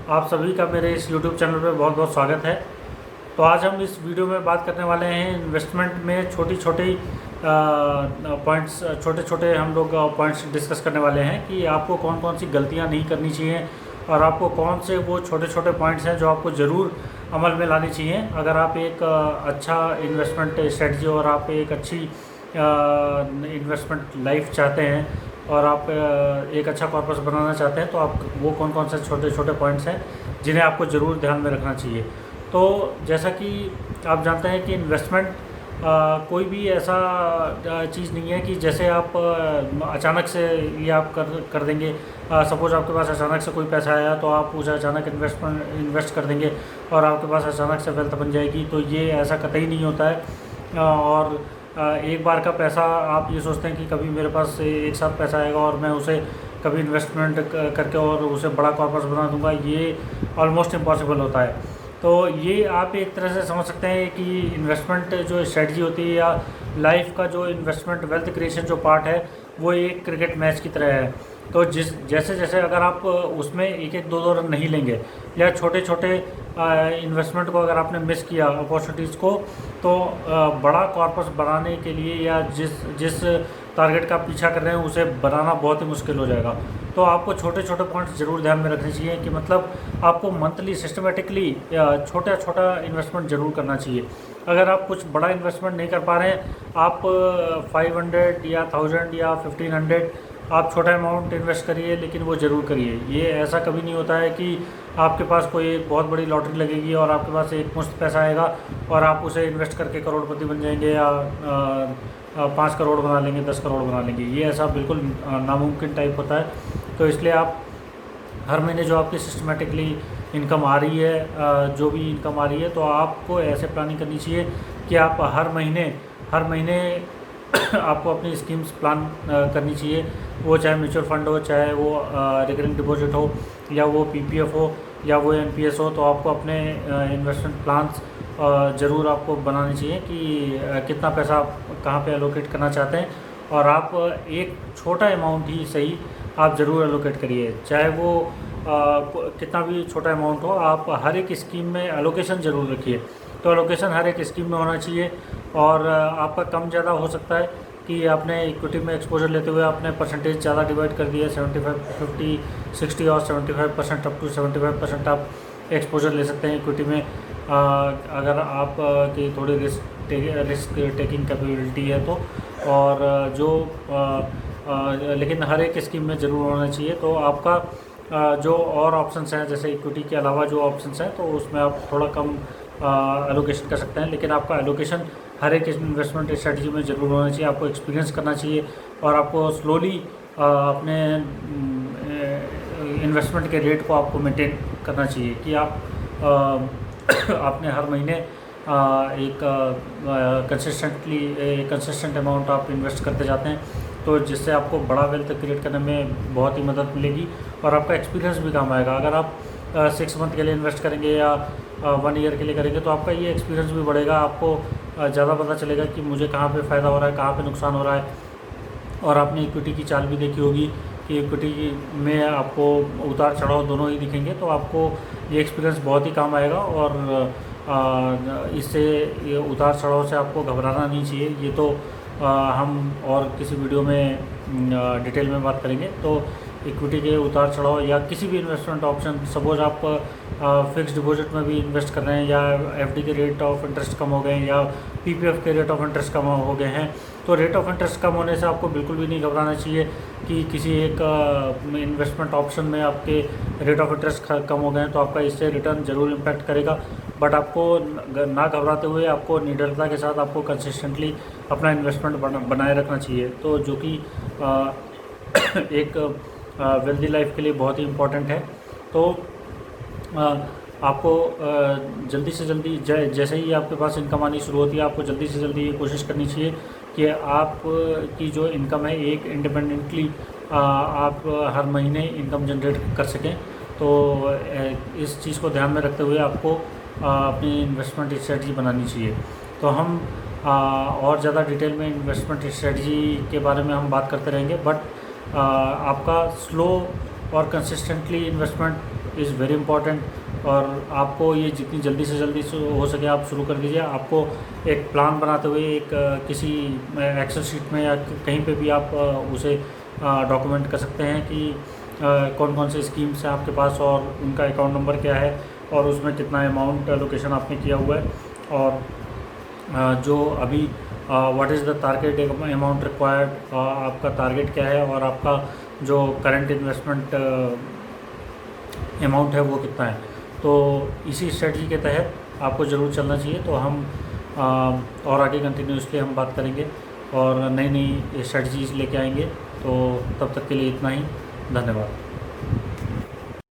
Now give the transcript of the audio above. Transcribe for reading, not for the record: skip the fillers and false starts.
आप सभी का मेरे इस YouTube चैनल पे बहुत बहुत स्वागत है। तो आज हम इस वीडियो में बात करने वाले हैं इन्वेस्टमेंट में छोटी छोटी पॉइंट्स, छोटे छोटे हम लोग पॉइंट्स डिस्कस करने वाले हैं कि आपको कौन कौन सी गलतियां नहीं करनी चाहिए और आपको कौन से वो छोटे छोटे पॉइंट्स हैं जो आपको ज़रूर अमल में लानी चाहिए अगर आप एक अच्छा इन्वेस्टमेंट स्ट्रेटजी और आप एक अच्छी इन्वेस्टमेंट लाइफ चाहते हैं और आप एक अच्छा कॉर्पस बनाना चाहते हैं। तो आप वो कौन कौन से छोटे छोटे पॉइंट्स हैं जिन्हें आपको ज़रूर ध्यान में रखना चाहिए। तो जैसा कि आप जानते हैं कि इन्वेस्टमेंट कोई भी ऐसा चीज़ नहीं है कि जैसे आप अचानक से ये आप कर देंगे। सपोज़ आपके पास अचानक से कोई पैसा आया तो आप उसे अचानक इन्वेस्ट कर देंगे और आपके पास अचानक से वेल्थ बन जाएगी। तो ये ऐसा कतई नहीं होता है। और एक बार का पैसा आप ये सोचते हैं कि कभी मेरे पास एक साथ पैसा आएगा और मैं उसे कभी इन्वेस्टमेंट करके और उसे बड़ा कॉर्पस बना दूंगा, ये ऑलमोस्ट इम्पॉसिबल होता है। तो ये आप एक तरह से समझ सकते हैं कि इन्वेस्टमेंट जो स्ट्रेटजी होती है या लाइफ का जो इन्वेस्टमेंट वेल्थ क्रिएशन जो पार्ट है वो एक क्रिकेट मैच की तरह है। तो जैसे जैसे अगर आप उसमें एक एक दो दो रन नहीं लेंगे या छोटे छोटे इन्वेस्टमेंट को अगर आपने मिस किया अपॉर्चुनिटीज़ को, तो बड़ा कॉर्पस बनाने के लिए या जिस जिस टारगेट का आप पीछा कर रहे हैं उसे बनाना बहुत ही मुश्किल हो जाएगा। तो आपको छोटे छोटे पॉइंट्स ज़रूर ध्यान में रखने चाहिए कि मतलब आपको मंथली सिस्टमेटिकली छोटा छोटा इन्वेस्टमेंट ज़रूर करना चाहिए। अगर आप कुछ बड़ा इन्वेस्टमेंट नहीं कर पा रहे हैं, आप 500 या 1000 या 1500 आप छोटा अमाउंट इन्वेस्ट करिए, लेकिन वो ज़रूर करिए। ये ऐसा कभी नहीं होता है कि आपके पास कोई एक बहुत बड़ी लॉटरी लगेगी और आपके पास एक मुश्त पैसा आएगा और आप उसे इन्वेस्ट करके करोड़पति बन जाएंगे या 5 करोड़ बना लेंगे, 10 करोड़ बना लेंगे। ये ऐसा बिल्कुल नामुमकिन टाइप होता है। तो इसलिए आप हर महीने जो आपकी सिस्टमेटिकली इनकम आ रही है, जो भी इनकम आ रही है, तो आपको ऐसे प्लानिंग करनी चाहिए कि आप हर महीने आपको अपनी स्कीम्स प्लान करनी चाहिए। वो चाहे म्यूचुअल फंड हो, चाहे वो रिकरिंग डिपॉजिट हो, या वो पीपीएफ हो, या वो एनपीएस हो। तो आपको अपने इन्वेस्टमेंट प्लान्स ज़रूर आपको बनाने चाहिए कि कितना पैसा आप कहाँ पे एलोकेट करना चाहते हैं, और आप एक छोटा अमाउंट ही सही आप ज़रूर एलोकेट करिए। चाहे वो कितना भी छोटा अमाउंट हो, आप हर एक स्कीम में एलोकेशन ज़रूर रखिए। तो एलोकेशन हर एक स्कीम में होना चाहिए। और आपका कम ज़्यादा हो सकता है कि आपने इक्विटी में एक्सपोजर लेते हुए आपने परसेंटेज ज़्यादा डिवाइड कर दिया, 75, 50, 60 और 75% अप टू 75% आप एक्सपोजर ले सकते हैं इक्विटी में, अगर आप की थोड़ी रिस्क टेकिंग कैपेबिलिटी है तो। और लेकिन हर एक स्कीम में ज़रूर होना चाहिए। तो आपका जो और ऑप्शंस हैं, जैसे इक्विटी के अलावा जो ऑप्शंस हैं, तो उसमें आप थोड़ा कम एलोकेशन कर सकते हैं, लेकिन आपका एलोकेशन हर एक इन्वेस्टमेंट स्ट्रेटजी में ज़रूर होना चाहिए। आपको एक्सपीरियंस करना चाहिए और आपको स्लोली अपने इन्वेस्टमेंट के रेट को आपको मेंटेन करना चाहिए कि आप आपने हर महीने एक कंसिस्टेंट अमाउंट आप इन्वेस्ट करते जाते हैं, तो जिससे आपको बड़ा वेल्थ क्रिएट करने में बहुत ही मदद मिलेगी और आपका एक्सपीरियंस भी काम आएगा। अगर आप 6 मंथ के लिए इन्वेस्ट करेंगे या 1 ईयर के लिए करेंगे, तो आपका ये एक्सपीरियंस भी बढ़ेगा। आपको ज़्यादा पता चलेगा कि मुझे कहाँ पे फ़ायदा हो रहा है, कहाँ पे नुकसान हो रहा है। और आपने इक्विटी की चाल भी देखी होगी कि इक्विटी में आपको उतार चढ़ाव दोनों ही दिखेंगे, तो आपको ये एक्सपीरियंस बहुत ही काम आएगा। और इससे ये उतार चढ़ाव से आपको घबराना नहीं चाहिए। ये तो हम और किसी वीडियो में डिटेल में बात करेंगे। तो इक्विटी के उतार चढ़ाव या किसी भी इन्वेस्टमेंट ऑप्शन, सपोज आप फिक्स डिपॉजिट में भी इन्वेस्ट कर रहे हैं या एफडी के रेट ऑफ इंटरेस्ट कम हो गए हैं या पीपीएफ के रेट ऑफ इंटरेस्ट कम हो गए हैं, तो रेट ऑफ इंटरेस्ट कम होने से आपको बिल्कुल भी नहीं घबराना चाहिए कि किसी एक इन्वेस्टमेंट ऑप्शन में आपके रेट ऑफ इंटरेस्ट कम हो गए हैं तो आपका इससे रिटर्न ज़रूर इम्पैक्ट करेगा। बट आपको ना घबराते हुए आपको निडरता के साथ आपको कंसिस्टेंटली अपना इन्वेस्टमेंट बनाए रखना चाहिए, तो जो कि एक वेल्दी लाइफ के लिए बहुत ही इम्पॉर्टेंट है। तो आपको जल्दी से जल्दी जैसे ही आपके पास इनकम आनी शुरू होती है, आपको जल्दी से जल्दी ये कोशिश करनी चाहिए कि आप की जो इनकम है एक इंडिपेंडेंटली आप हर महीने इनकम जनरेट कर सकें। तो इस चीज़ को ध्यान में रखते हुए आपको अपनी इन्वेस्टमेंट स्ट्रेटजी बनानी चाहिए। तो हम और ज़्यादा डिटेल में इन्वेस्टमेंट स्ट्रेटजी के बारे में हम बात करते रहेंगे, बट आपका स्लो और consistently investment is very important और आपको ये जितनी जल्दी से जल्दी हो सके आप शुरू कर दीजिए। आपको एक प्लान बनाते हुए एक किसी एक्सेल शीट में या कहीं पे भी आप उसे डॉक्यूमेंट कर सकते हैं कि कौन कौन से स्कीम्स हैं आपके पास और उनका अकाउंट नंबर क्या है और उसमें कितना अमाउंट एलोकेशन आपने किया हुआ है और जो अभी what is the target amount required, आपका टारगेट क्या है और आपका जो करंट इन्वेस्टमेंट अमाउंट है वो कितना है। तो इसी स्ट्रेटजी के तहत आपको ज़रूर चलना चाहिए। तो हम और आगे कंटिन्यूसली हम बात करेंगे और नई नई स्ट्रेटजीज लेके आएंगे। तो तब तक के लिए इतना ही, धन्यवाद।